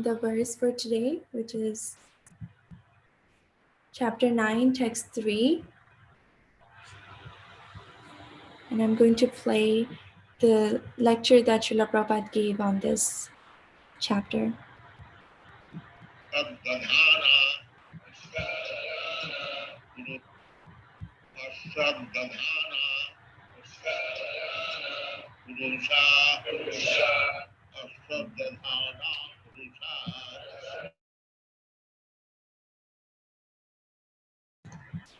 the verse for today, which is chapter 9, text 3. And I'm going to play the lecture that Srila Prabhupada gave on this chapter.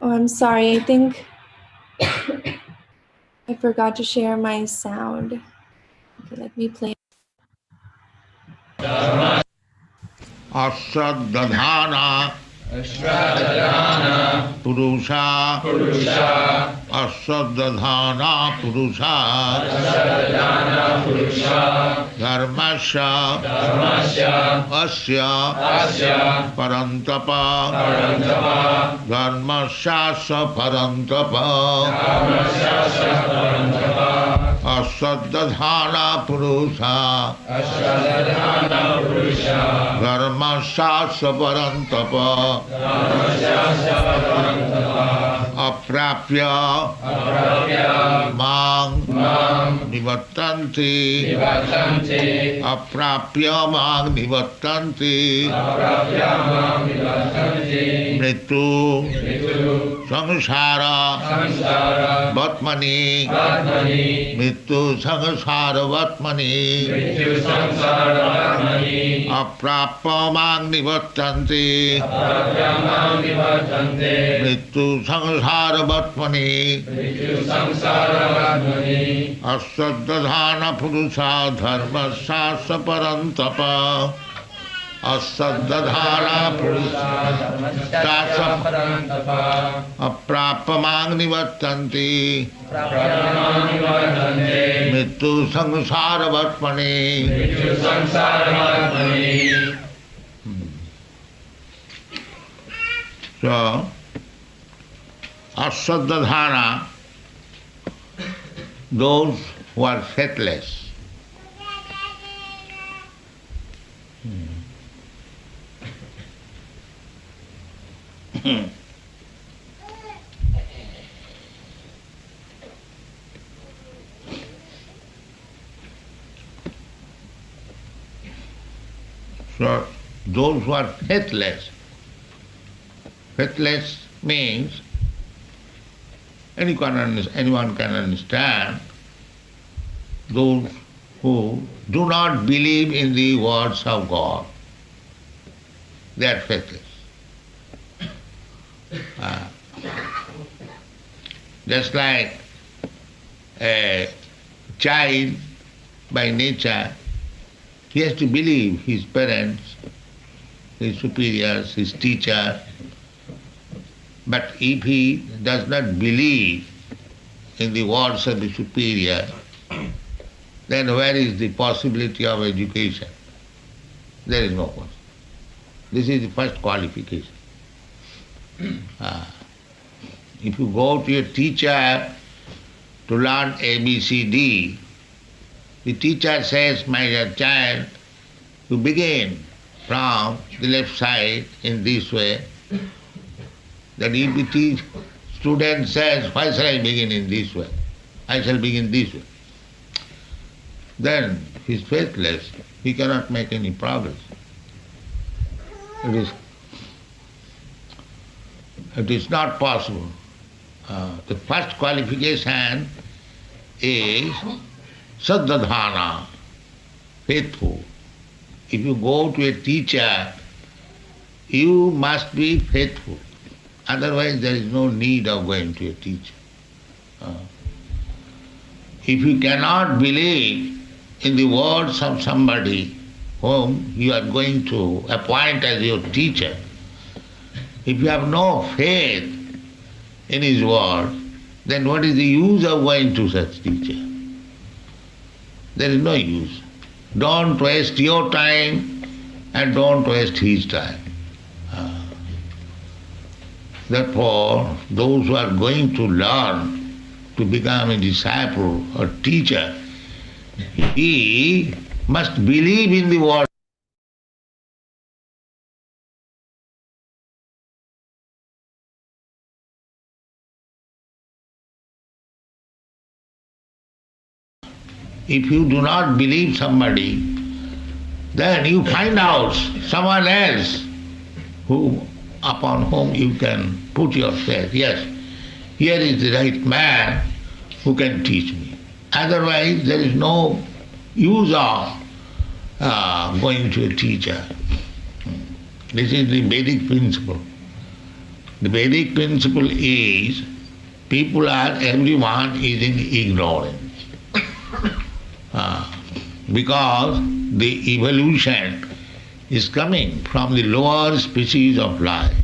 Oh, I'm sorry. I think I forgot to share my sound. Okay, let me play. Asadadhana Purusha Asadadhana Purusha Dharmasya Asya Parantapa Dharmasya Parantapa Asadadhana Purusha Dharmasya Parantapa Aprapya Mang Nivattanti Aprapya Mang Nivattanti Mritu Samsara Vatmani Mritu Samsara Vatmani Aprapya Mang Nivattanti Mritu Samsara Vatmani Asadadhana Purusha Dharmasya Parantapa Asadadhana Purusha Aprapya Mang Nivattanti Mritu Samsara Vatmani So, Asadadhana, those who are faithless. So, those who are faithless. Faithless means anyone can understand those who do not believe in the words of God. They are faithless. Just like a child by nature, he has to believe his parents, his superiors, his teacher. But if he does not believe in the words of the superior, then where is the possibility of education? There is no possibility. This is the first qualification. If you go to a teacher to learn ABCD, the teacher says, my dear child, you begin from the left side in this way. Then if the student says, why shall I begin in this way? I shall begin this way. Then he is faithless. He cannot make any progress. It is not possible. The first qualification is Saddadhana, faithful. If you go to a teacher, you must be faithful. Otherwise there is no need of going to a teacher. If you cannot believe in the words of somebody whom you are going to appoint as your teacher, if you have no faith in his word, then what is the use of going to such teacher? There is no use. Don't waste your time and don't waste his time. Therefore, those who are going to learn to become a disciple or teacher, he must believe in the word If you do not believe somebody, then you find out someone else who upon whom you can put your faith. Yes, here is the right man who can teach me. Otherwise, there is no use of going to a teacher. This is the Vedic principle. The Vedic principle is everyone is in ignorance. Because the evolution is coming from the lower species of life.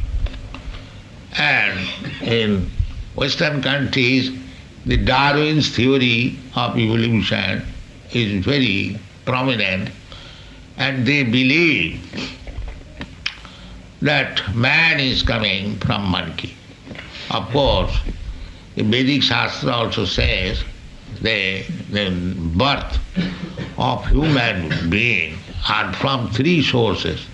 And in Western countries, the Darwin's theory of evolution is very prominent, and they believe that man is coming from monkey. Of course, the Vedic Shastra also says the birth of human being are from three sources.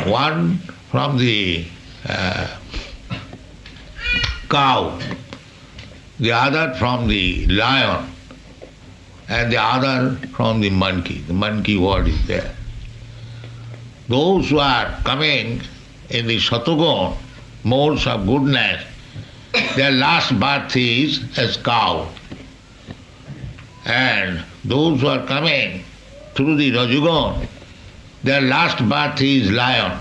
One from the cow, the other from the lion, and the other from the monkey. The monkey word is there. Those who are coming in the Satugun, modes of goodness, their last birth is as cow. And those who are coming through the Rajugun, their last birth is lion.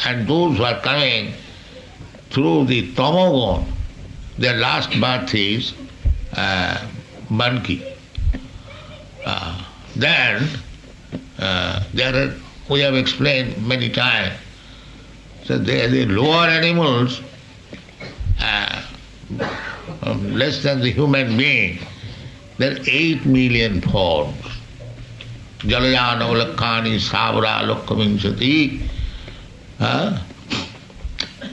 And those who are coming through the Tamogun, their last birth is monkey. Then we have explained many times, so the lower animals, less than the human being, there are 8 million forms. Jalayana Lakkani Savra Lokkavinsati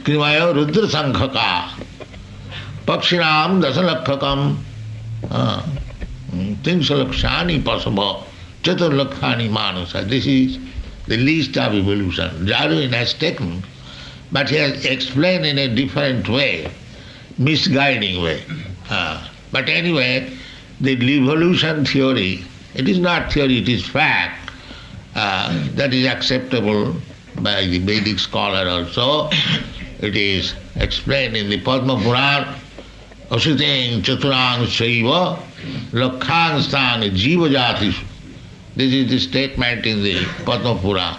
Krimaya Rudra Sankhaka Pakshinam Dasalakkakam Tinsalakshani Pasaba Chaturlakhani Manasa. This is the least of evolution. Darwin has taken, but he has explained in a different way, misguiding way. But anyway, the evolution theory, it is not theory, it is fact. That is acceptable by the Vedic scholar also. It is explained in the Padma Purana, Asiting Chaturang Saiva Lakhang Stang Jiva Jatishu. This is the statement in the Padma Purana,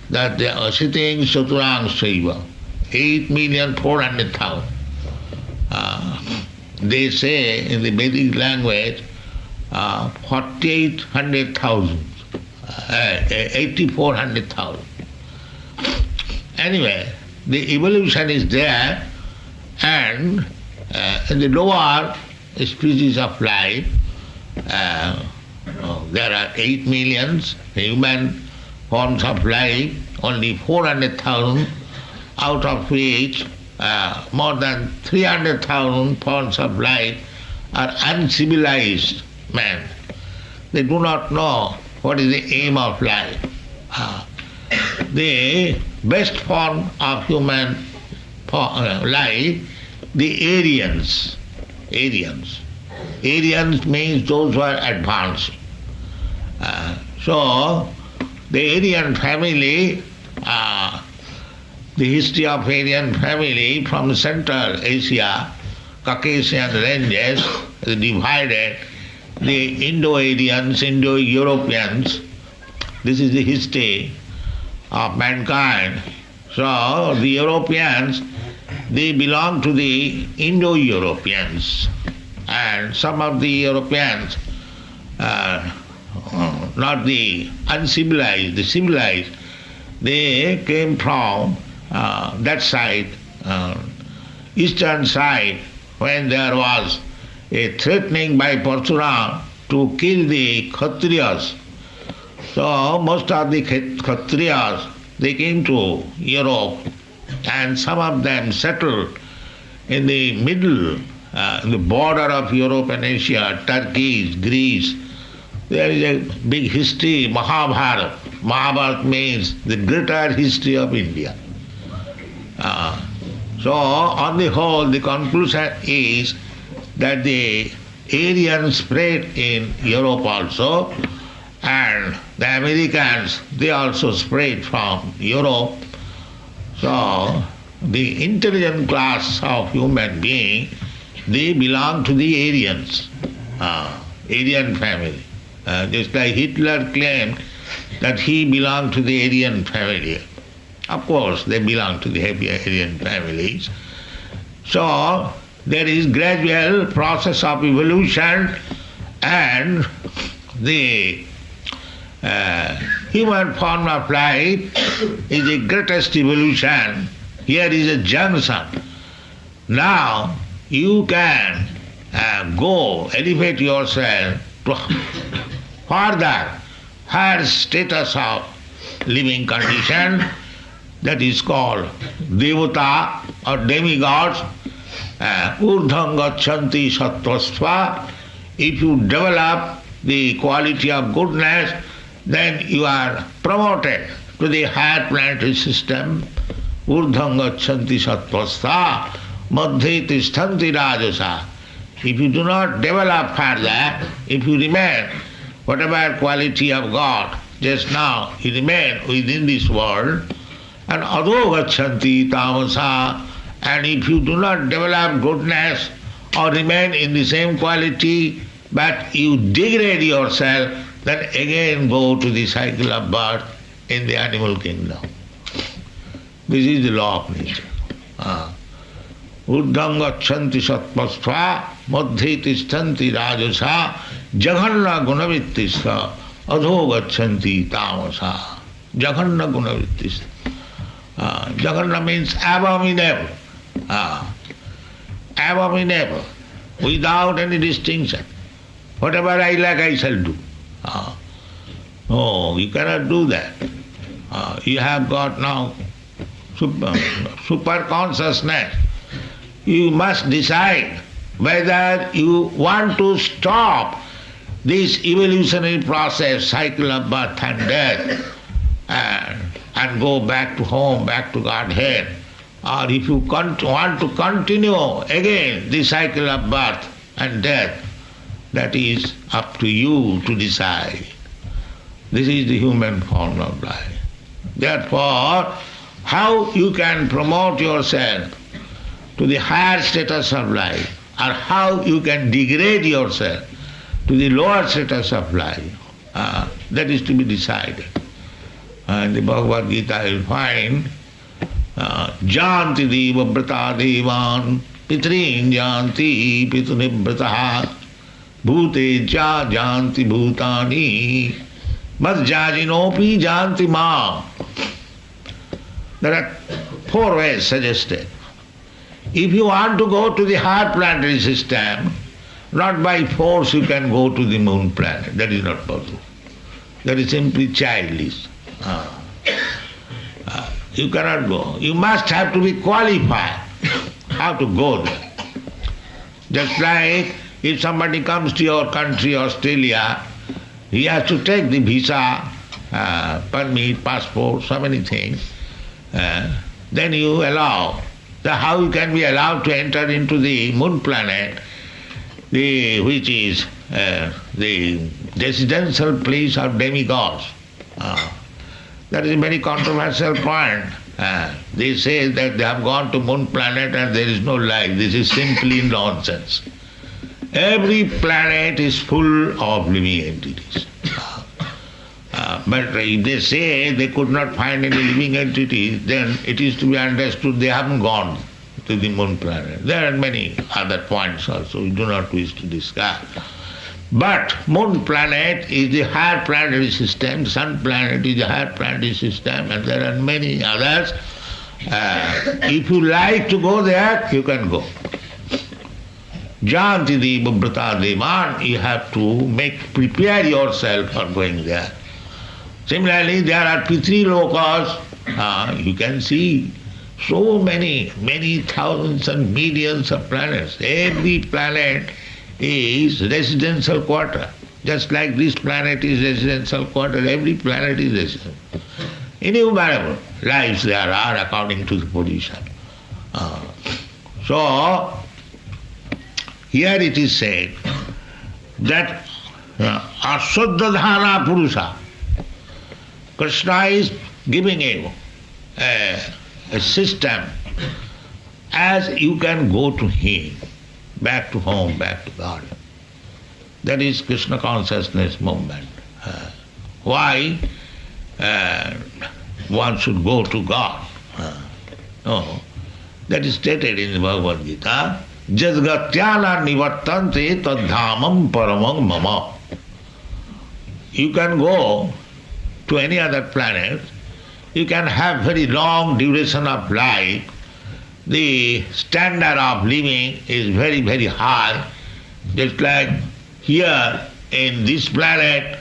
that the Asiting Chaturang Saiva, 8,400,000. They say in the Vedic language 4,800,000, 8,400,000. Anyway, the evolution is there, and in the lower species of life, there are 8 millions human forms of life, only 400,000, out of which more than 300,000 forms of life are uncivilized men. They do not know what is the aim of life. The best form of human life, the Aryans. Aryans means those who are advanced. So, the Aryan family, the history of Aryan family from Central Asia, Caucasian ranges, is divided. The Indo-Aryans, Indo-Europeans, this is the history of mankind. So, the Europeans, they belong to the Indo-Europeans. And some of the Europeans, not the uncivilized, the civilized, they came from that side, eastern side, when there was a threatening by Parsuram to kill the Kshatriyas. So most of the Kshatriyas, they came to Europe, and some of them settled in the middle, the border of Europe and Asia, Turkey, Greece. There is a big history, Mahabharata. Mahabharata means the greater history of India. So, on the whole, the conclusion is that the Aryans spread in Europe also, and the Americans, they also spread from Europe. So the intelligent class of human being, they belong to the Aryans, Aryan family. Just like Hitler claimed that he belonged to the Aryan family. Of course, they belong to the Aryan families. So there is gradual process of evolution, and the human form of life is the greatest evolution. Here is a junction. Now you can go elevate yourself to further higher status of living condition, that is called devata or demigods. Urdhvam gacchanti sattvastva. If you develop the quality of goodness, then you are promoted to the higher planetary system. Urdhvam gacchanti sattvastha madhye tishthanti rajasa. If you do not develop further, if you remain whatever quality of God just now, you remain within this world, and adho gacchanti tamasa, and if you do not develop goodness or remain in the same quality, but you degrade yourself, then again go to the cycle of birth in the animal kingdom. This is the law of nature. Urdhvam gacchanti sattvastva madhye tishtanti rajasa jaghanna gunavittista adho gacchanti tamasa. Jaghanna gunavittista. Jaghanna means abominable. Abominable, without any distinction. Whatever I like, I shall do. No, you cannot do that. You have got now super consciousness. You must decide whether you want to stop this evolutionary process, cycle of birth and death, and go back to home, back to Godhead, or if you want to continue again the cycle of birth and death, that is up to you to decide. This is the human form of life. Therefore, how you can promote yourself to the higher status of life, or how you can degrade yourself to the lower status of life, that is to be decided. In the Bhagavad Gita you will find Janti deva brata devan pitrin janti pitunibrataha bhute ja janti bhutani madjajinopi janti ma. There are four ways suggested. If you want to go to the higher planetary system, not by force you can go to the moon planet. That is not possible. That is simply childish. You cannot go. You must have to be qualified how to go there. Just like if somebody comes to your country, Australia, he has to take the visa, permit, passport, so many things. Then you allow. How you can be allowed to enter into the moon planet, which is the residential place of demigods. That is a very controversial point. They say that they have gone to moon planet and there is no life. This is simply nonsense. Every planet is full of living entities. But if they say they could not find any living entity, then it is to be understood they haven't gone to the moon planet. There are many other points also we do not wish to discuss. But moon planet is the higher planetary system, sun planet is the higher planetary system, and there are many others. If you like to go there, you can go. Janti deva brata devan, you have to prepare yourself for going there. Similarly, there are Pitri lokas. You can see so many thousands and millions of planets. Every planet is residential quarter. Just like this planet is residential quarter, every planet is residential. Innumerable lives there are according to the position. So, here it is said that Ashuddhadhana Purusha, Krishna is giving you a system as you can go to him, back to home, back to God. That is Krishna consciousness movement. Why one should go to God? No, that is stated in the Bhagavad Gita. Jadgatyana nivartante tadhamam paramam mama. You can go to any other planet, you can have very long duration of life, the standard of living is very, very high. Just like here in this planet,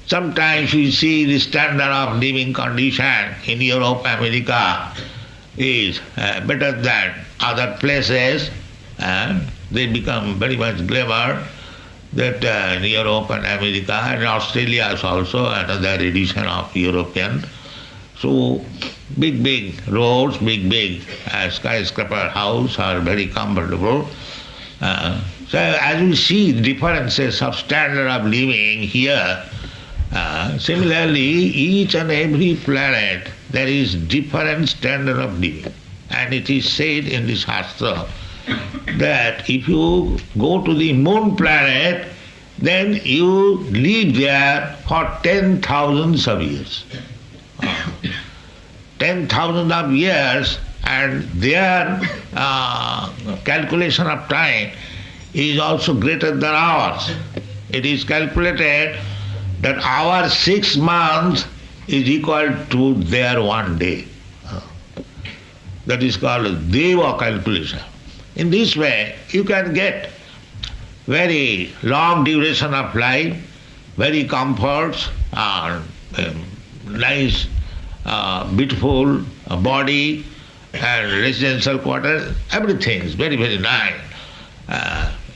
sometimes we see the standard of living condition in Europe, America is better than other places, and they become very much glamour that in Europe and America and Australia is also another edition of European. So big roads, big skyscraper house are very comfortable. So as we see differences of standard of living here, similarly each and every planet there is different standard of living. And it is said in the Shastra that if you go to the moon planet, then you live there for 10,000 of years. 10,000 of years, and their calculation of time is also greater than ours. It is calculated that our 6 months is equal to their 1 day. That is called Deva calculation. In this way, you can get very long duration of life, very comforts, nice, beautiful body, and residential quarters, everything is very, very nice.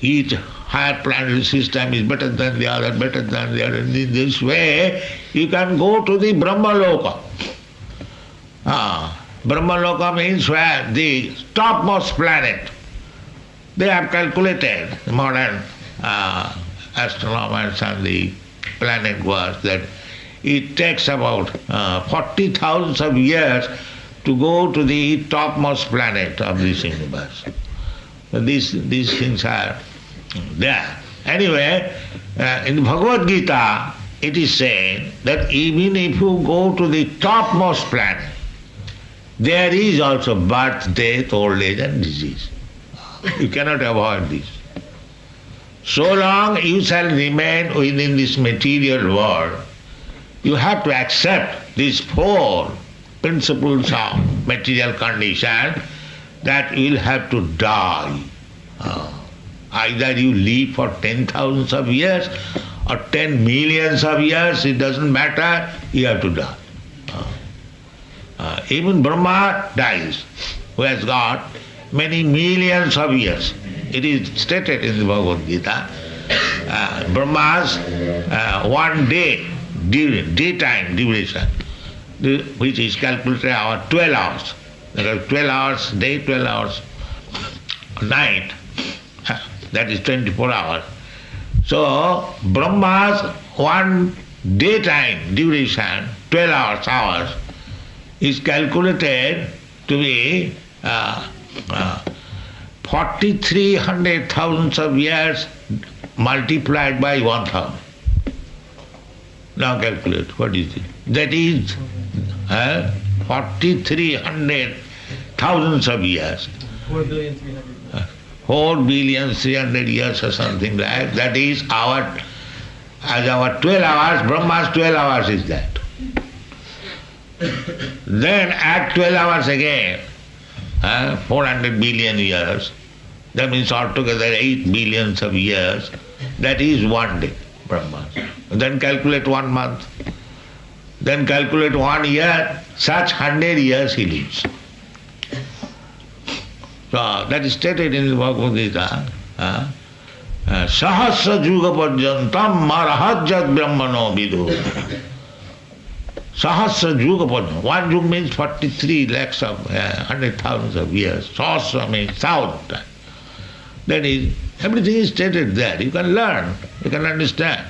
Each higher planetary system is better than the other, better than the other. In this way, you can go to the Brahmaloka. Brahmaloka means where the topmost planet. They have calculated, the modern astronomers and the planet goers, that it takes about 40,000 of years to go to the topmost planet of this universe. So these things are there. Anyway, in Bhagavad Gita, it is said that even if you go to the topmost planet, there is also birth, death, old age and disease. You cannot avoid this. So long you shall remain within this material world, you have to accept these 4 principles of material condition, that you will have to die. Either you live for 10,000 of years or 10 millions of years, it doesn't matter, you have to die. Even Brahma dies, who has got many millions of years. It is stated in the Bhagavad Gita. Brahma's 1 day, daytime duration, which is calculated our 12 hours. There are 12 hours day, 12 hours night. That is 24 hours. So Brahma's 1 daytime duration, 12 hours, is calculated to be 4,300,000 of years multiplied by 1,000. Now calculate, what is it? That is 4,300,000 of years. 4,300,000,000 years or something like that. That is our 12 hours, Brahma's 12 hours is that. Then add 12 hours again, 400 billion years. That means altogether 8 billions of years. That is 1 day, Brahma. Then calculate 1 month. Then calculate 1 year. Such 100 years he lives. So that is stated in the Bhagavad Gita. Sahasra juga parjantam marahajat brahmano vidu. Sahasra juga parjantam. 1 yuga means 43 lakhs of 100,000 of years. Sahasra means 1,000. That is Everything is stated there. You can learn, you can understand.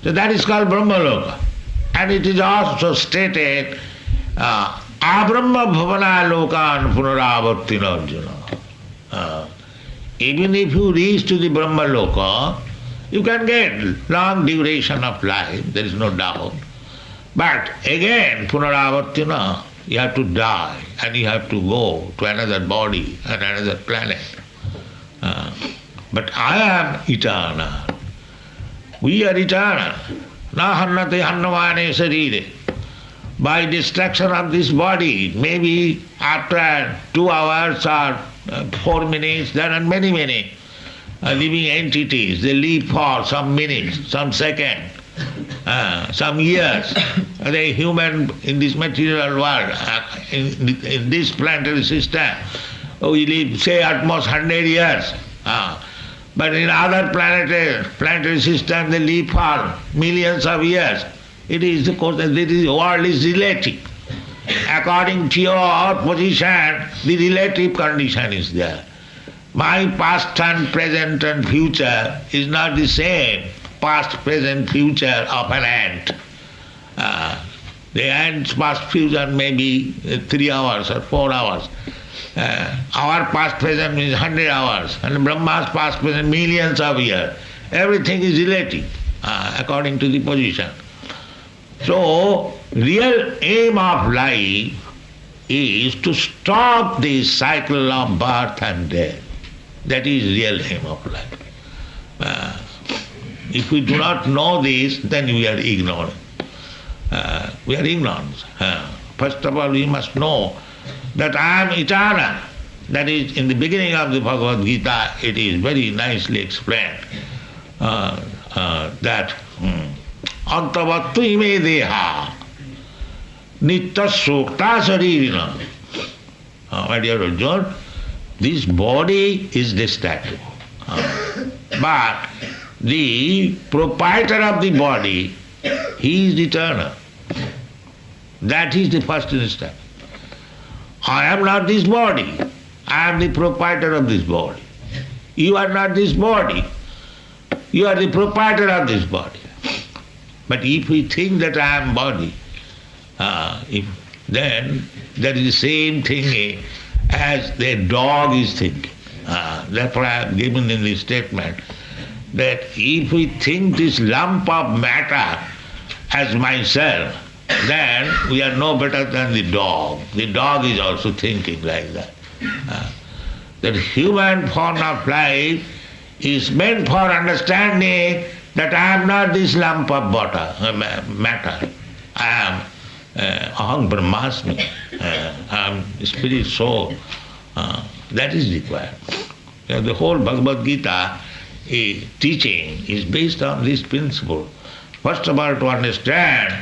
So that is called Brahmaloka. And it is also stated, Abrahma bhavana lokan punaravartina Arjuna. Even if you reach to the Brahmaloka, you can get long duration of life, there is no doubt. But again, punaravartina, you have to die and you have to go to another body and another planet. But I am eternal. We are eternal. Na hannate hannavane sarire. By destruction of this body, maybe after 2 hours or 4 minutes, there are many living entities. They live for some minutes, some seconds, some years. The human in this material world, in this planetary system, we live, say, at most 100 years. But in other planetary system, they live for millions of years. It is because the world is relative. According to your position, the relative condition is there. My past and present and future is not the same past, present, future of an ant. The ant's past, future may be 3 hours or 4 hours. Our past, present means 100 hours, and Brahma's past, present millions of years. Everything is relative according to the position. So, real aim of life is to stop the cycle of birth and death. That is real aim of life. If we do not know this, then we are ignorant. We are ignorant. First of all, we must know that I am eternal. That is, in the beginning of the Bhagavad Gita, it is very nicely explained that antavattu ime deha nitya sukta saririna. My dear Arjuna, this body is destructible. But the proprietor of the body, he is eternal. That is the first instant. I am not this body. I am the proprietor of this body. You are not this body. You are the proprietor of this body. But if we think that I am body, then that is the same thing as the dog is thinking. Therefore I have given in this statement that if we think this lump of matter as myself, then we are no better than the dog. The dog is also thinking like that. That human form of life is meant for understanding that I am not this lump of matter. I am aham brahmasmi. I am spirit soul. That is required. The whole Bhagavad Gita teaching is based on this principle. First of all, to understand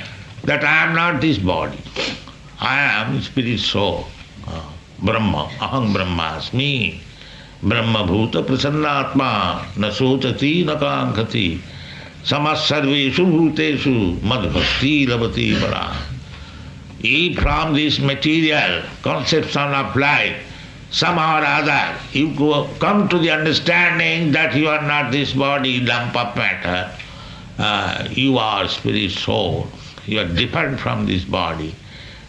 that I am not this body. I am spirit soul. Brahma, aham brahmasmi. Brahma bhuta prasannatma na sochati na kankati samas sarveshu bhuteshu madbhakti lavati para. If from this material conception of life, somehow or other, you come to the understanding that you are not this body, lump of matter, you are spirit soul, you are different from this body.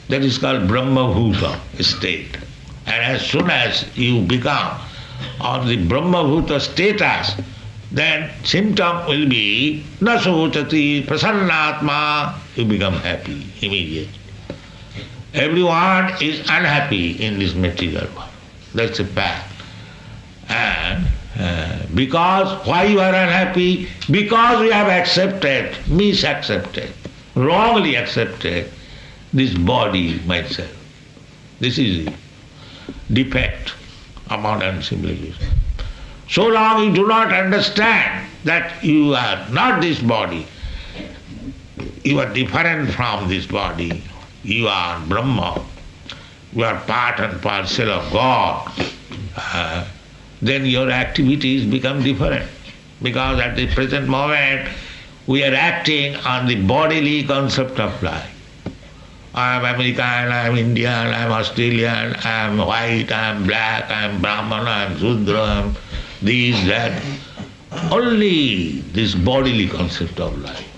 That is called Brahma Bhuta state. And as soon as you become on the Brahma Bhuta status, then symptom will be nasochati prasannatma, you become happy immediately. Everyone is unhappy in this material world. That's a fact. And because, why you are unhappy? Because we have accepted, misaccepted, wrongly accepted this body, myself. This is the defect of modern civilization. So long you do not understand that you are not this body, you are different from this body, you are Brahma, you are part and parcel of God, then your activities become different. Because at the present moment, we are acting on the bodily concept of life. I am American, I am Indian, I am Australian, I am white, I am black, I am Brahman, I am Sudra, I am this, that. only this bodily concept of life.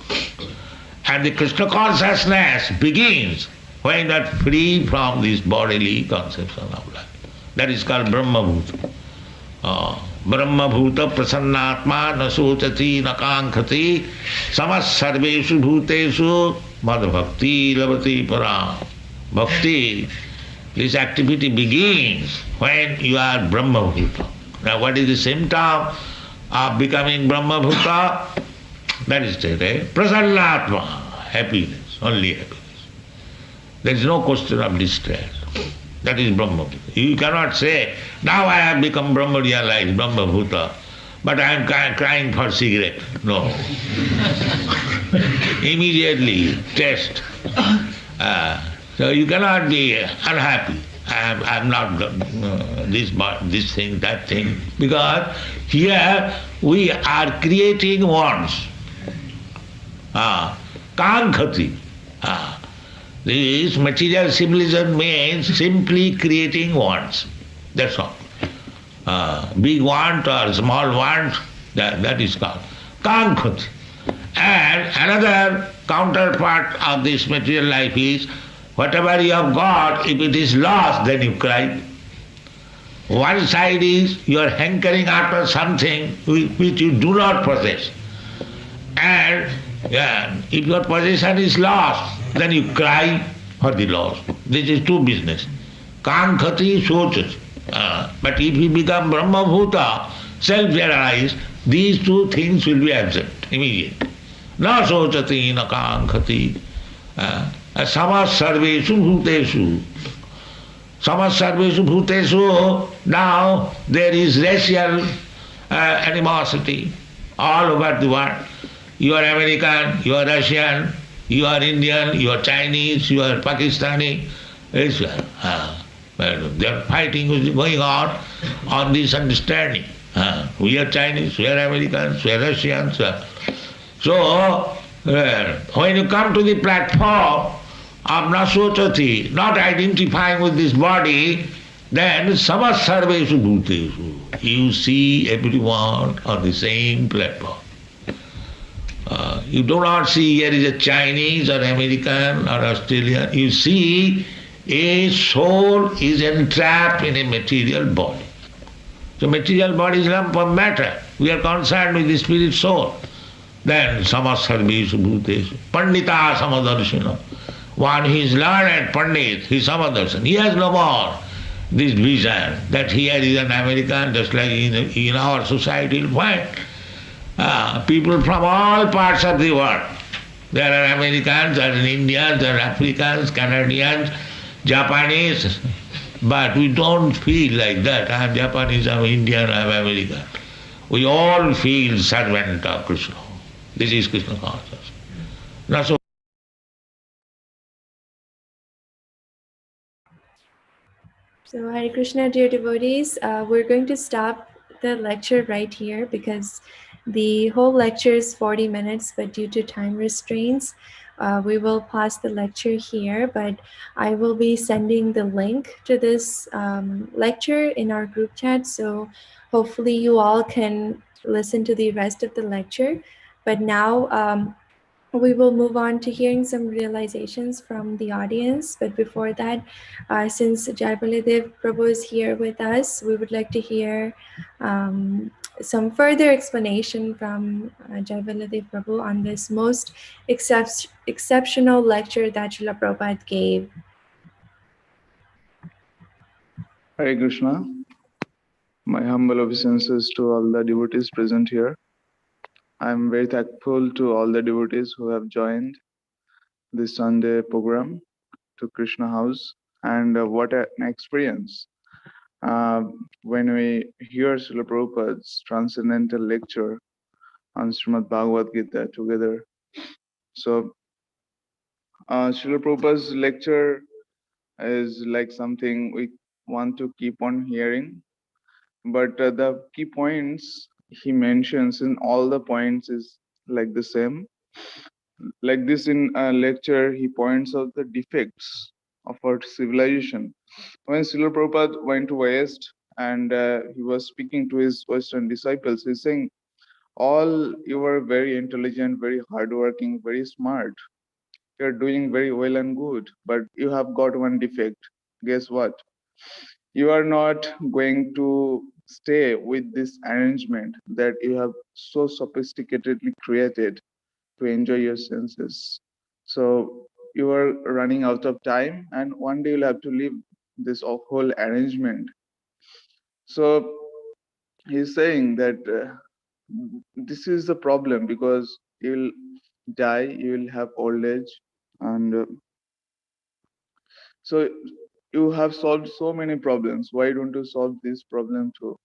And the Krishna consciousness begins when you are free from this bodily conception of life. That is called Brahma Bhuta. ब्रह्म भूत प्रसन्नात्मा न सोचती न कांक्षति समः सर्वेषु भूतेषु मद भक्ति लभते पराम. Bhakti, this activity begins when you are Brahma Bhuta. Now what is the symptom of becoming Brahma Bhuta? That is stated, Prasannatma, happiness, only happiness. There is no question of distress. That is Brahma Bhuta. You cannot say, now I have become Brahma realized, Brahma Bhuta, but I am crying for cigarette. No. Immediately test. So you cannot be unhappy. I am not this thing, that thing. Because here we are creating wants. Kankhati. This material civilization means simply creating wants. That's all. Big want or small want, that is called Kankhati. And another counterpart of this material life is whatever you have got, if it is lost, then you cry. One side is you are hankering after something which you do not possess. And if your possession is lost, then you cry for the loss. This is two business. Kankhati sochati. But if you become Brahma Bhuta, self-realized, these two things will be absent immediately. Na sochati, na kankhati. Samas sarveshu bhuteshu. Samas sarveshu bhuteshu. Now there is racial animosity all over the world. You are American, you are Russian, you are Indian, you are Chinese, you are Pakistani. They are fighting going on this understanding. We are Chinese, we are Americans, we are Russians. So, when you come to the platform of Nasotati, not identifying with this body, then samas sarveshu bhuteshu. You see everyone on the same platform. You do not see here is a Chinese or American or Australian. You see a soul is entrapped in a material body. So material body is lump of matter. We are concerned with the spirit soul. Then samasarveshu bhuteshu. Pandita samadarshana. One who is learned, Pandit, he is samadarshana. He has no more this vision that here is an American, just like in our society you'll find. People from all parts of the world. There are Americans, there are Indians, there are Africans, Canadians, Japanese. But we don't feel like that. I am Japanese, I am Indian, I am American. We all feel servant of Krishna. This is Krishna consciousness. Not so. So, Hare Krishna, dear devotees, we're going to stop the lecture right here because the whole lecture is 40 minutes, but due to time restraints, we will pause the lecture here. But I will be sending the link to this lecture in our group chat, so hopefully you all can listen to the rest of the lecture. But now we will move on to hearing some realizations from the audience. But before that, since Jai Baladev Prabhu is here with us, we would like to hear some further explanation from Jai Baladev Prabhu on this most exceptional lecture that Srila Prabhupada gave. Hare Krishna. My humble obeisances to all the devotees present here. I am very thankful to all the devotees who have joined this Sunday program to Krishna House, and what an experience when we hear Srila Prabhupada's transcendental lecture on Srimad Bhagavad Gita together. So, Srila Prabhupada's lecture is like something we want to keep on hearing, but the key points he mentions in all the points is like the same. Like this in a lecture, he points out the defects of our civilization. When Srila Prabhupada went to West and he was speaking to his Western disciples, he's saying, All you are very intelligent, very hardworking, very smart. You're doing very well and good, but you have got one defect. Guess what? You are not going to stay with this arrangement that you have so sophisticatedly created to enjoy your senses. So you are running out of time, and one day you'll have to leave this whole arrangement. So he's saying that this is the problem because you'll die, you will have old age, and so you have solved so many problems. Why don't you solve this problem too?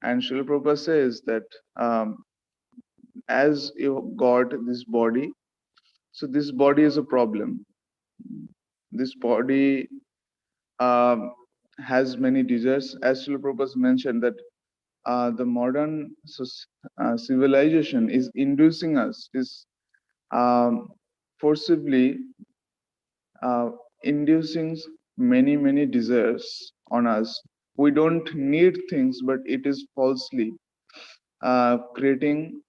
And Srila Prabhupada says that as you got this body, so this body is a problem. This body um, has many desires. As Srila Prabhupada mentioned that the modern civilization is inducing us, is um, forcibly uh, inducing many desires on us. We don't need things, but it is falsely creating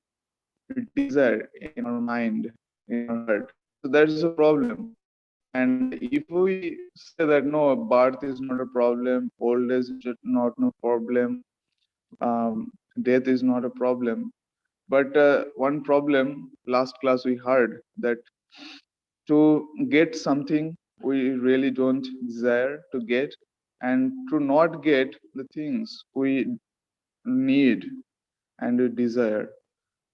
desire in our mind, in our heart. So that is a problem. And if we say that no, birth is not a problem, old age is not no problem, death is not a problem. But one problem, last class we heard that to get something we really don't desire to get, and to not get the things we need and we desire.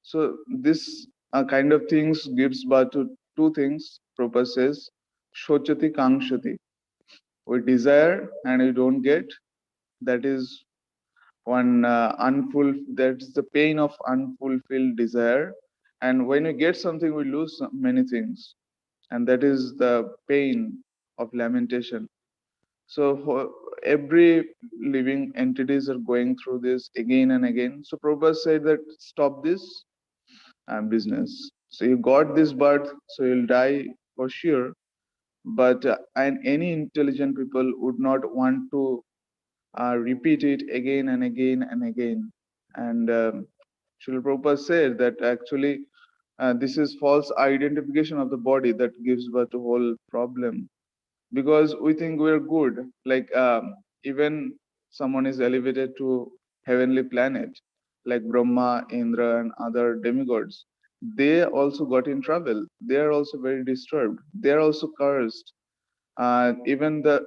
So this kind of things gives birth to two things. Prabhupada says, shochati kangshati. We desire and we don't get. That is one that's the pain of unfulfilled desire. And when we get something, we lose many things, and that is the pain of lamentation. So every living entities are going through this again and again. So Prabhupada said that stop this business. So you got this birth, so you'll die for sure. But and any intelligent people would not want to repeat it again and again and again. And Srila Prabhupada said that actually this is false identification of the body that gives birth to whole problem, because we think we're good. Like even someone is elevated to heavenly planet, like Brahma, Indra, and other demigods. They also got in trouble. They are also very disturbed. They are also cursed. Even the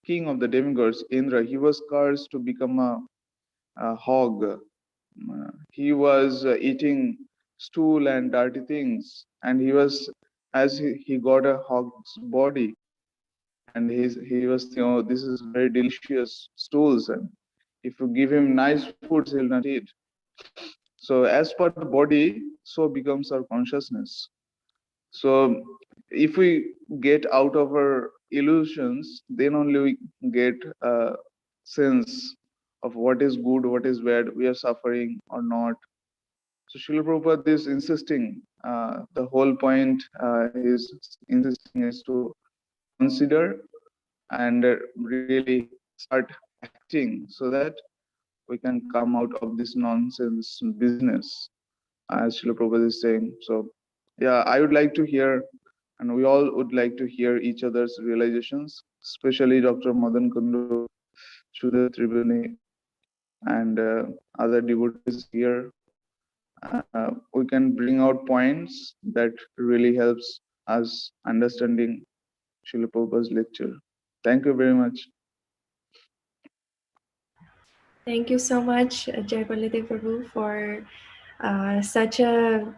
king of the demigods, Indra, he was cursed to become a hog. He was eating stool and dirty things, and he was, as he got a hog's body, and he was thinking, oh, this is very delicious stools, and if you give him nice foods, he'll not eat. So as per the body, so becomes our consciousness. So if we get out of our illusions, then only we get a sense of what is good, what is bad, we are suffering or not. So Srila Prabhupada is insisting, the whole point is insisting is to consider and really start acting so that we can come out of this nonsense business, as Srila Prabhupada is saying. So yeah, I would like to hear, and we all would like to hear each other's realizations, especially Dr. Madan Kundu, Shudev Tribhuwani, and other devotees here. We can bring out points that really helps us understanding Srila Prabhupada's lecture. Thank you very much. Thank you so much, Jai Balade Prabhu, for such a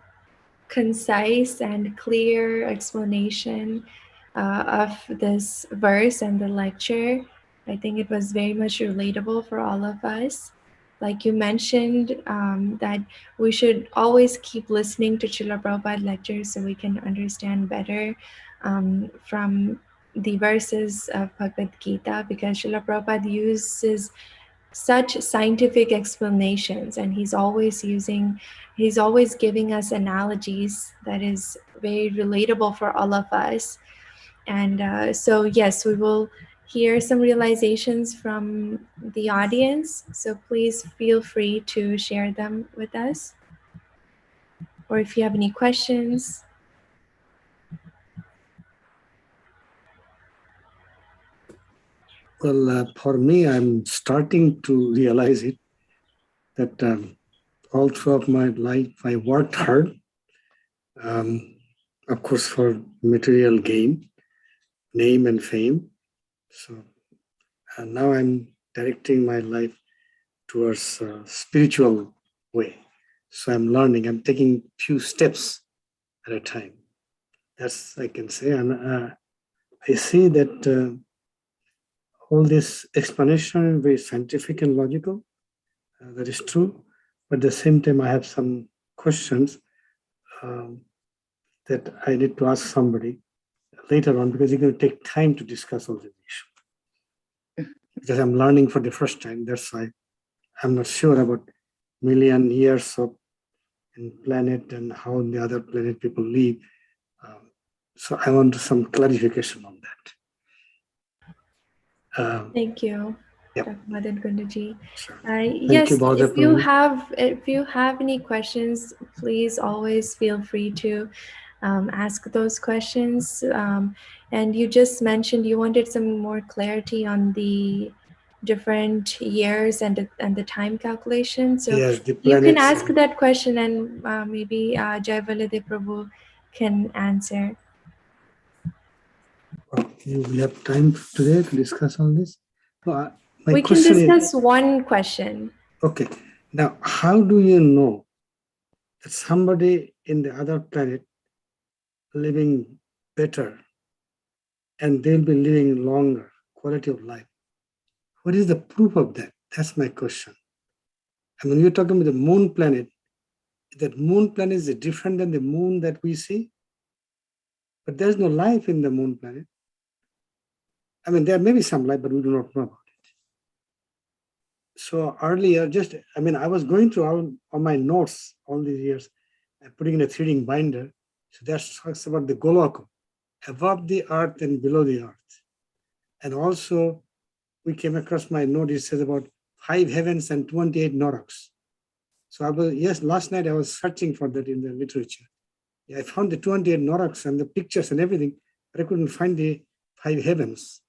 concise and clear explanation of this verse and the lecture. I think it was very much relatable for all of us. Like you mentioned, that we should always keep listening to Srila Prabhupada lectures so we can understand better from the verses of Bhagavad Gita, because Srila Prabhupada uses such scientific explanations, and he's always giving us analogies that is very relatable for all of us. And so yes, we will hear some realizations from the audience. So please feel free to share them with us. Or if you have any questions. Well, for me, I'm starting to realize it that all throughout my life, I worked hard, of course, for material gain, name and fame. So now I'm directing my life towards a spiritual way. So I'm learning, I'm taking few steps at a time. That's I can say. And I see that all this explanation is very scientific and logical. That is true. But at the same time, I have some questions um, that I need to ask somebody later on because it's going to take time to discuss all these issues. Because I'm learning for the first time. That's why I'm not sure about million years of in planet and how the other planet people live. So I want some clarification on that. Thank you, Yep. Dr. Madan Kundaji. Sure. Yes, you, if you have any questions, please always feel free to ask those questions. And you just mentioned you wanted some more clarity on the different years and the time calculation. So yes, the you can planets. ask that question, and maybe Jaivalade Prabhu can answer. You will have time today to discuss all this. So, we can discuss one question. Okay. Now, how do you know that somebody in the other planet living better and they'll be living longer, quality of life? What is the proof of that? That's my question. And when you're talking about the moon planet, that moon planet is different than the moon that we see, but there's no life in the moon planet. I mean, there may be some life, but we do not know about it. So earlier, I was going through all my notes all these years and putting in a threading binder. So that talks about the Golaka, above the earth and below the earth. And also, we came across my note, it says about 5 heavens and 28 Noraks. So last night I was searching for that in the literature. I found the 28 Noraks and the pictures and everything, but I couldn't find the 5 heavens.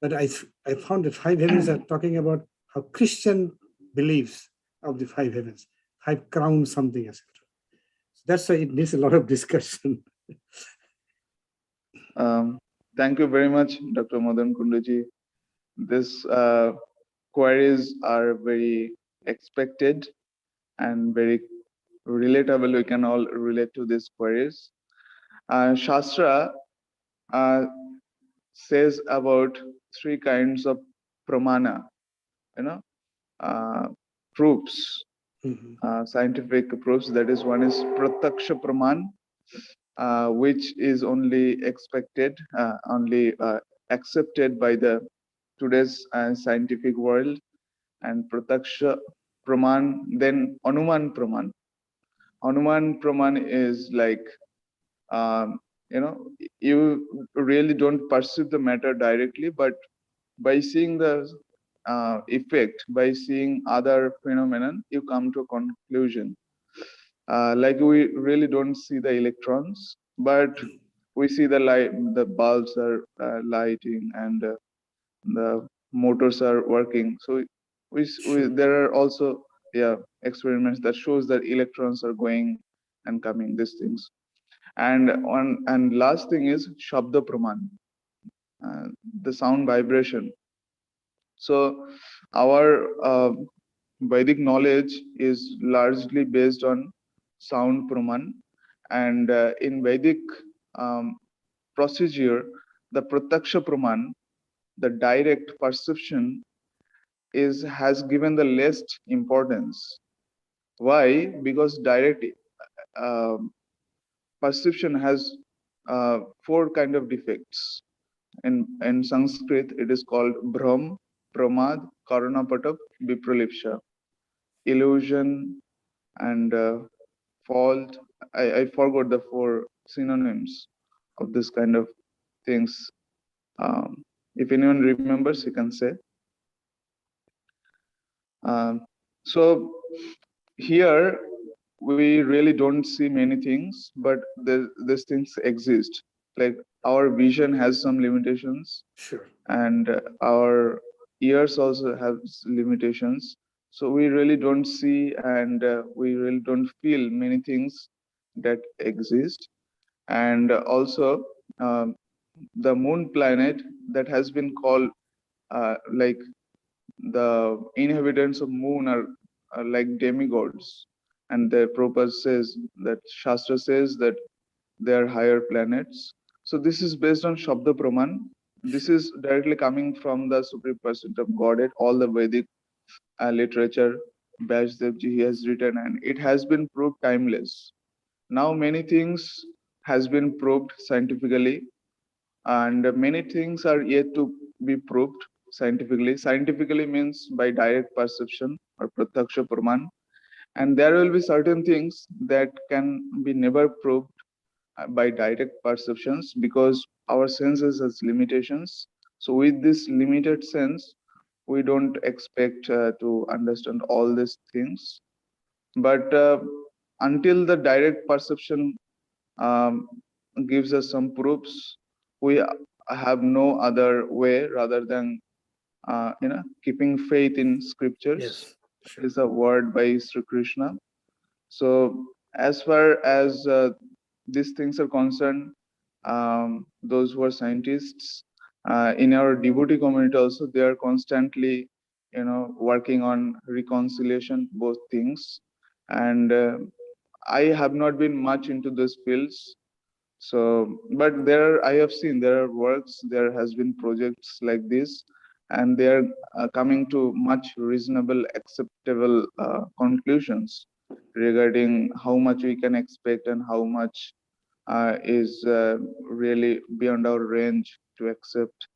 But I found the 5 heavens are talking about how Christian believes of the 5 heavens, 5 crowns, something, etc. So that's why it needs a lot of discussion. Thank you very much, Dr. Madan Kundaji. These queries are very expected and very relatable. We can all relate to these queries. Shastra says about 3 kinds of pramana, proofs, scientific proofs. That is, one is prataksha praman, which is only expected, only accepted by the today's scientific world, and prataksha praman, then anuman praman. Anuman praman is like, you really don't perceive the matter directly, but by seeing the effect, by seeing other phenomenon, you come to a conclusion. Like, we really don't see the electrons, but we see the light, the bulbs are lighting, and the motors are working. So there are also experiments that shows that electrons are going and coming, these things. And last thing is shabda praman, the sound vibration. So our Vedic knowledge is largely based on sound praman, and in Vedic procedure, the prataksha praman, the direct perception, has given the least importance. Why? Because direct uh, perception has 4 kind of defects. In Sanskrit, it is called Brahm, Pramad, Karanapatak, Vipralipsha. Illusion and fault. I forgot the 4 synonyms of this kind of things. If anyone remembers, you can say. So here we really don't see many things, but these things exist. Like our vision has some limitations, Sure. and our ears also have limitations. So we really don't see, and we really don't feel many things that exist. And also, um, the moon planet that has been called like the inhabitants of moon are like demigods, and the Prabhupada says that Shastra says that they are higher planets. So this is based on Shabda Praman. This is directly coming from the supreme person of Godhead. All the Vedic literature Vyasdev ji he has written, and it has been proved timeless. Now many things has been proved scientifically, and many things are yet to be proved scientifically. Scientifically means by direct perception or pratyaksha praman, and there will be certain things that can be never proved by direct perceptions because our senses has limitations. So with this limited sense, we don't expect to understand all these things. But until the direct perception um, gives us some proofs, we have no other way rather than keeping faith in scriptures. Yes. Sure. Is a word by Sri Krishna. So as far as these things are concerned, those who are scientists in our devotee community also, they are constantly working on reconciliation both things. And I have not been much into those fields, so but there I have seen there are works, there has been projects like this, and they are coming to much reasonable acceptable conclusions regarding how much we can expect and how much is really beyond our range to accept.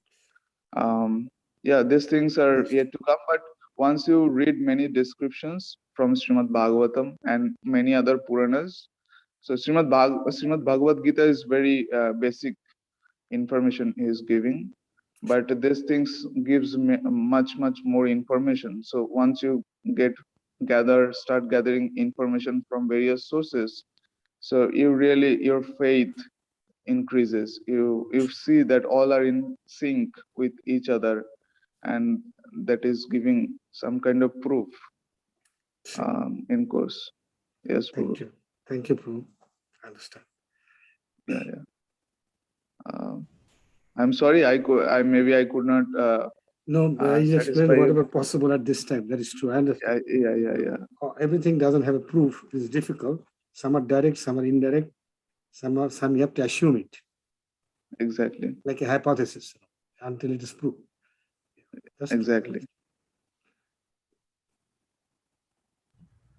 Yeah, these things are Yes. yet to come, but once you read many descriptions from Srimad Bhagavatam and many other Puranas, so Srimad Bhagavad Gita is very basic information he is giving, but these things gives me much more information. So once you start gathering information from various sources, so you really your faith increases. You see that all are in sync with each other, and that is giving some kind of proof Sure. in course. Yes, Prabhu. Thank you. Thank you, Prabhu. I understand. Yeah. I'm sorry, maybe I could not No, I satisfy explained you. whatever possible at this time. That is true. I understand. Yeah. Everything doesn't have a proof. It is difficult. Some are direct, some are indirect. Some you have to assume it, Exactly. like a hypothesis, until it is proved. That's true. Exactly.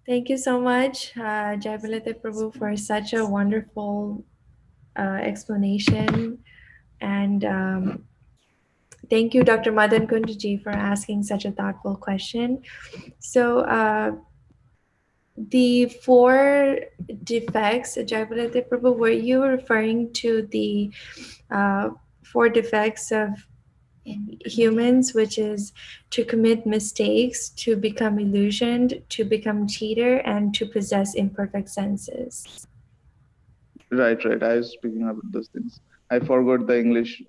Thank you so much, Jaibalata Prabhu, for such a wonderful explanation. And thank you, Dr. Madan Kundaji, for asking such a thoughtful question. So, the four defects, Jaibalata Prabhu, were you referring to the four defects of humans, which is to commit mistakes, to become illusioned, to become cheater, and to possess imperfect senses? Right. I was speaking about those things. I forgot the English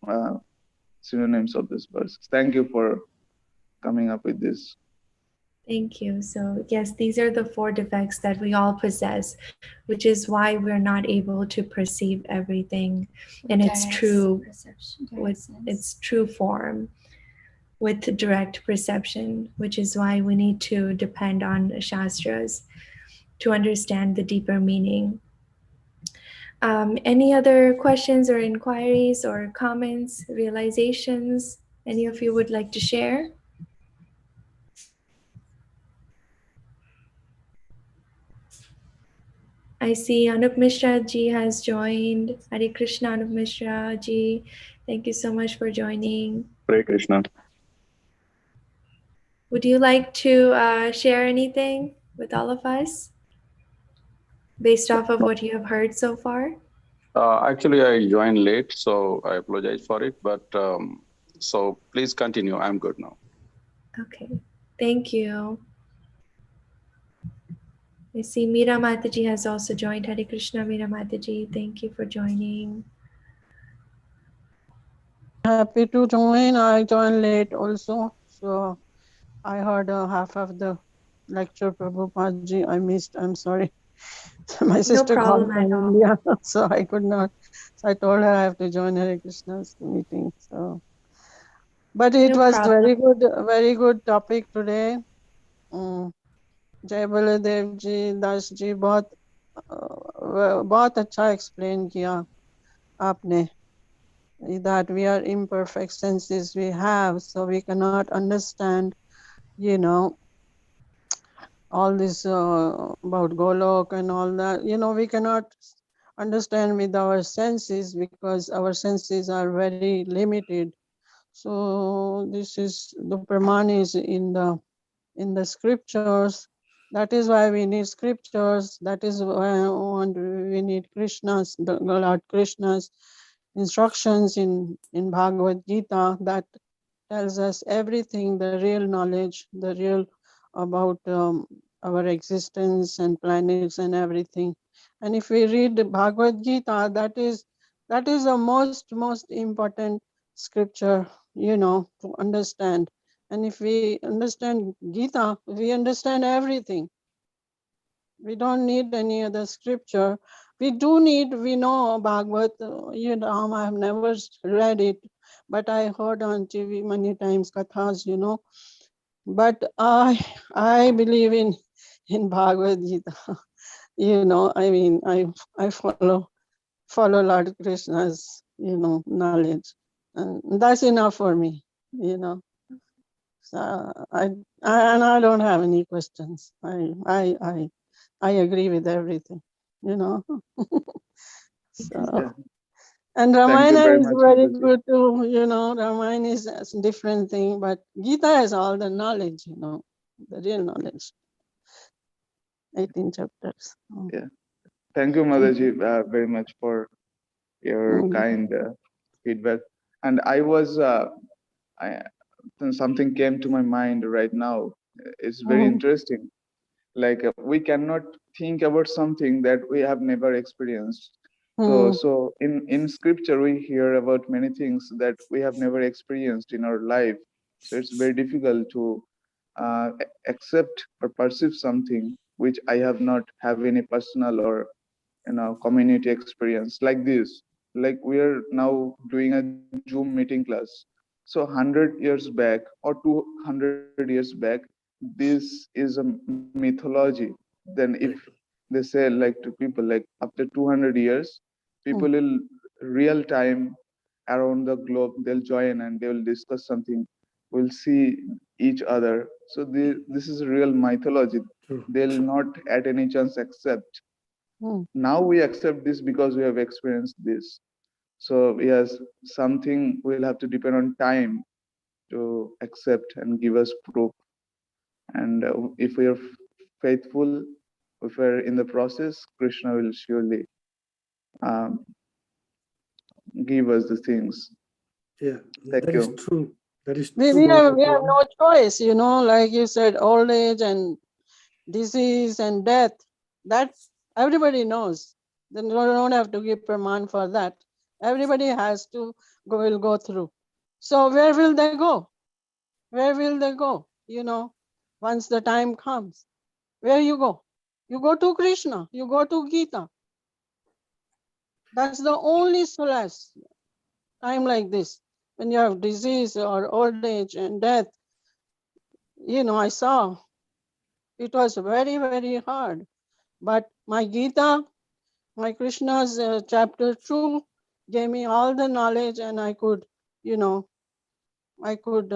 synonyms of this verse. Thank you for coming up with this. Thank you. So, yes, these are the four defects that we all possess, which is why we're not able to perceive everything in its true with its true form, with direct perception, which is why we need to depend on shastras to understand the deeper meaning. Any other questions or inquiries or comments, realizations any of you would like to share? I see Anup Mishra ji has joined. Hare Krishna, Anup Mishra ji. Thank you so much for joining. Hare Krishna. Would you like to share anything with all of us based off of what you have heard so far? Actually, I joined late, so I apologize for it. But So please continue. I'm good now. Okay, thank you. I see Meera Mataji has also joined. Hare Krishna, Meera Mataji. Thank you for joining. Happy to join. I joined late also. So I heard half of the lecture, Prabhupada ji. I missed. I'm sorry. My No sister called problem at from all. India, so I could not. So I told her I have to join Hare Krishna's meeting. So, but it No was problem. very good topic today. Mm. जय बलदेव जी दास जी बहुत अच्छा explain किया आपने that we are imperfect senses we have, so we cannot understand, all this about Golok and all that. We cannot understand with our senses because our senses are very limited. So this is the Praman is in the scriptures. That is why we need scriptures. That is why we need Krishna's, the Lord Krishna's instructions in Bhagavad Gita that tells us everything, the real knowledge, the real about our existence and planets and everything. And if we read the Bhagavad Gita, that is the most important scripture, to understand. And if we understand Gita, we understand everything. We don't need any other scripture. We know Bhagavad, I have never read it, but I heard on TV many times kathas, But I believe in Bhagavad Gita. I follow Lord Krishna's, knowledge. And that's enough for me, you know. So and I don't have any questions. I agree with everything, you know. So Yeah. and Thank you Ramayana very is much, very Mataji. good too, Ramayana is a different thing, but Gita has all the knowledge, the real knowledge. 18 chapters. Yeah. Thank you, Mataji, very much for your Mm. kind feedback. And I, something came to my mind right now. It's very Mm. interesting. Like we cannot think about something that we have never experienced. Mm. So in scripture we hear about many things that we have never experienced in our life. So it's very difficult to accept or perceive something which I have not have any personal or community experience like this. Like we are now doing a Zoom meeting class. So 100 years back or 200 years back, this is a mythology. Then if Right. they say like to people like after 200 years, people Mm. will real time around the globe they'll join and they will discuss something. We'll see each other. So this is real mythology. True. They'll not at any chance accept. Mm. Now we accept this because we have experienced this. So yes, something will have to depend on time to accept and give us proof. And if we are faithful, if we're in the process, Krishna will surely um, give us the things. Yeah, Thank that is you. true. That is We, we true. have we have no choice, like you said, old age and disease and death. That everybody knows. Then you don't have to give praman for that. Everybody has to will go through. So where will they go? Where will they go? Once the time comes, where you go? You go to Krishna. You go to Gita. That's the only solace. Time like this, when you have disease or old age and death, I saw it was very, very hard. But my Gita, my Krishna's chapter 2 gave me all the knowledge, and I could, you know, I could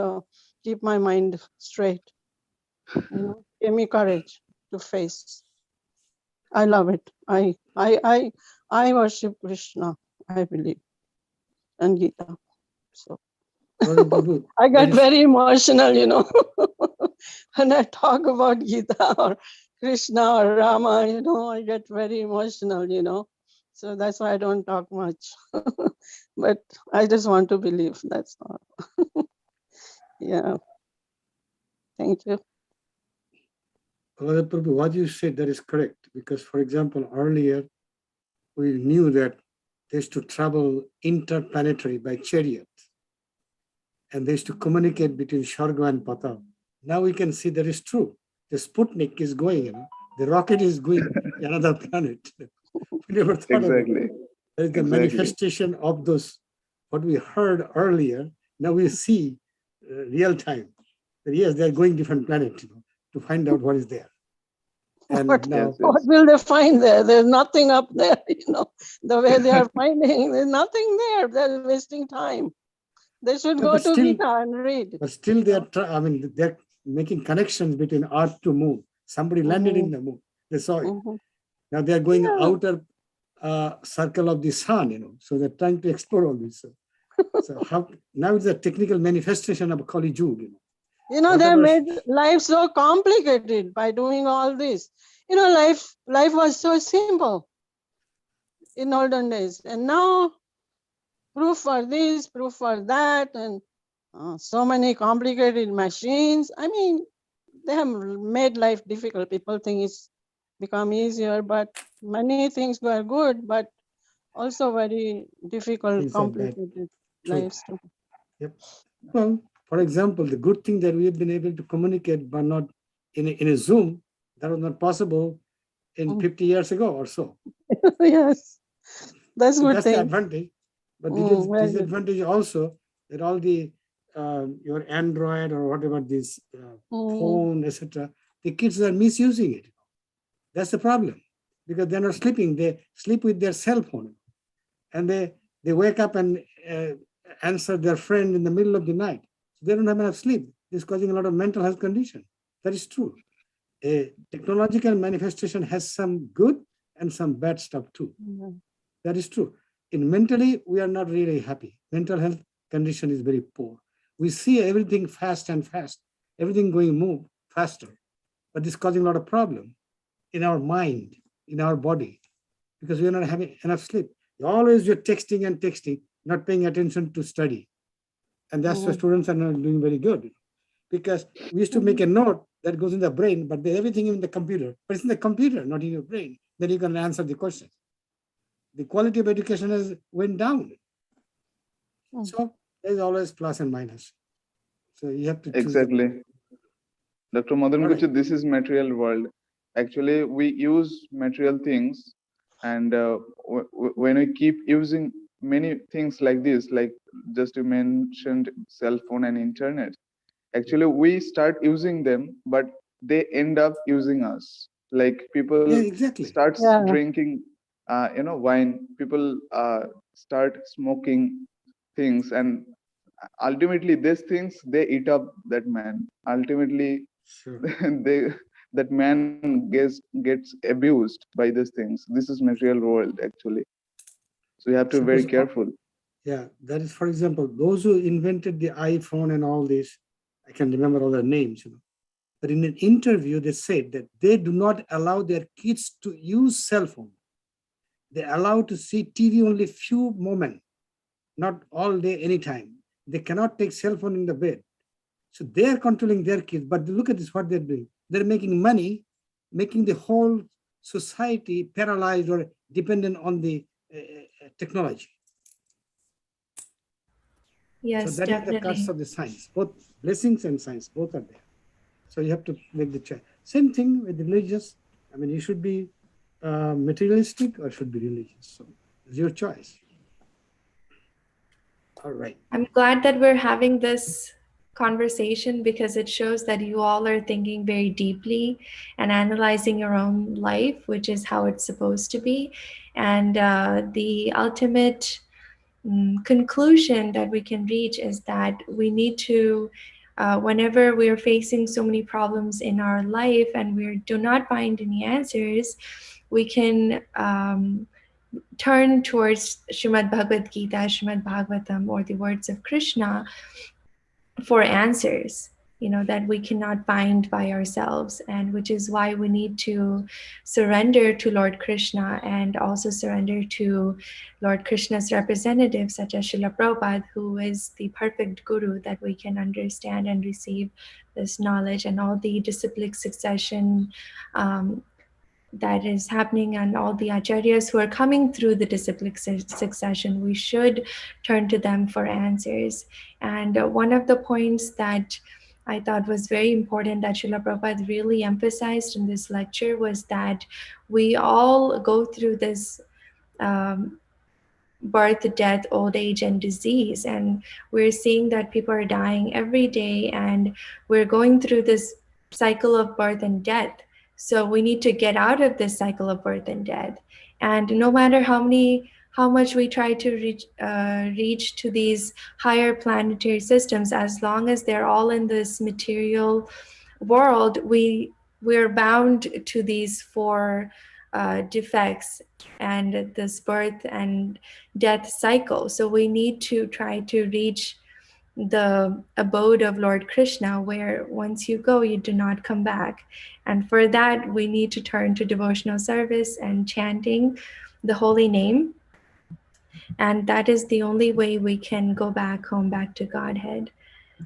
keep my mind straight, gave me courage to face. I love it. I worship Krishna, I believe, and Gita. So Brother Babu, I that get is very emotional, when I talk about Gita or Krishna or Rama, I get very emotional, So that's why I don't talk much. But I just want to believe, that's all. Yeah. Thank you. Well, Prabhu, what you said, that is correct. Because, for example, earlier we knew that they used to travel interplanetary by chariot, and they used to communicate between Sharga and Patal. Now we can see that is true. The Sputnik is going, the rocket is going to another planet. We never thought about it. Exactly. That is the Exactly. manifestation of those, what we heard earlier. Now we see real time. That yes, they're going different planet, to find out what is there. And What, now, Yes, what yes. will they find there? There's nothing up there, the way they are finding, there's nothing there. They're wasting time. They should yeah, go but to still, Gita and read. but still they are, they're making connections between Earth to Moon. Somebody landed in the Moon. They saw it. Now they are going Yeah. outer circle of the sun, so they're trying to explore all this. So how now it's a technical manifestation of Kali Yuga. They Whatever- made life so complicated by doing all this. Life was so simple in olden days. And now proof for this, proof for that, and so many complicated machines. I mean, they have made life difficult. People think it's become easier, but many things were good, but also very difficult, Things are bad. complicated True. lives too. Yep. Well, for example, the good thing that we've been able to communicate, but not in a Zoom, that was not possible in 50 years ago or so. Yes, that's So good that's the thing. advantage. But the Very good. disadvantage also that all the your Android or whatever this phone, etc., the kids are misusing it. That's the problem, because they're not sleeping. They sleep with their cell phone, and they wake up and answer their friend in the middle of the night. So they don't have enough sleep. This is causing a lot of mental health condition. That is true. A technological manifestation has some good and some bad stuff too. That is true. In mentally, we are not really happy. Mental health condition is very poor. We see everything fast and fast, everything move faster, but this causing a lot of problem in our mind, in our body, because we are not having enough sleep. Always you're texting and texting, not paying attention to study. And that's why students are not doing very good. Because we used to make a note that goes in the brain, but everything in the computer. But it's in the computer, not in your brain. Then you can answer the question. The quality of education has went down. So there's always plus and minus. So you have to choose. Exactly. Dr. Madan All right. Guchi, this is material world. Actually, we use material things, and when we keep using many things like this, like just you mentioned cell phone and internet, actually we start using them, but they end up using us. Like people Yeah, exactly. starts Yeah. drinking, wine. People start smoking things, and ultimately these things they eat up that man. Ultimately, Sure. that man gets abused by these things. This is material world actually. So you have to be very Suppose- careful. Yeah, that is, for example, those who invented the iPhone and all this, I can remember all their names, But in an interview, they said that they do not allow their kids to use cell phone. They allow to see TV only few moments, not all day, anytime. They cannot take cell phone in the bed. So they are controlling their kids. But look at this, what they're doing. They're making money, making the whole society paralyzed or dependent on the technology. Yes, So that definitely. is the curse of the science. Both blessings and science, both are there. So you have to make the choice. Same thing with religious. I mean, you should be materialistic or should be religious. So it's your choice. All right. I'm glad that we're having this conversation because it shows that you all are thinking very deeply and analyzing your own life, which is how it's supposed to be. And the ultimate conclusion that we can reach is that we need to, whenever we are facing so many problems in our life and we do not find any answers, we can turn towards Srimad Bhagavad Gita, Srimad Bhagavatam, or the words of Krishna for answers. that we cannot find by ourselves, and which is why we need to surrender to Lord Krishna, and also surrender to Lord Krishna's representatives such as Srila Prabhupada, who is the perfect guru that we can understand and receive this knowledge, and all the disciplic succession um, that is happening, and all the acharyas who are coming through the disciplic succession. We should turn to them for answers. And one of the points that I thought was very important that Srila Prabhupada really emphasized in this lecture was that we all go through this um, birth, death, old age, and disease. And we're seeing that people are dying every day, and we're going through this cycle of birth and death. So we need to get out of this cycle of birth and death. And no matter how much we try to reach to these higher planetary systems, as long as they're all in this material world, we're bound to these four defects and this birth and death cycle. So we need to try to reach the abode of Lord Krishna, where once you go, you do not come back. And for that, we need to turn to devotional service and chanting the holy name. And that is the only way we can go back home, back to Godhead.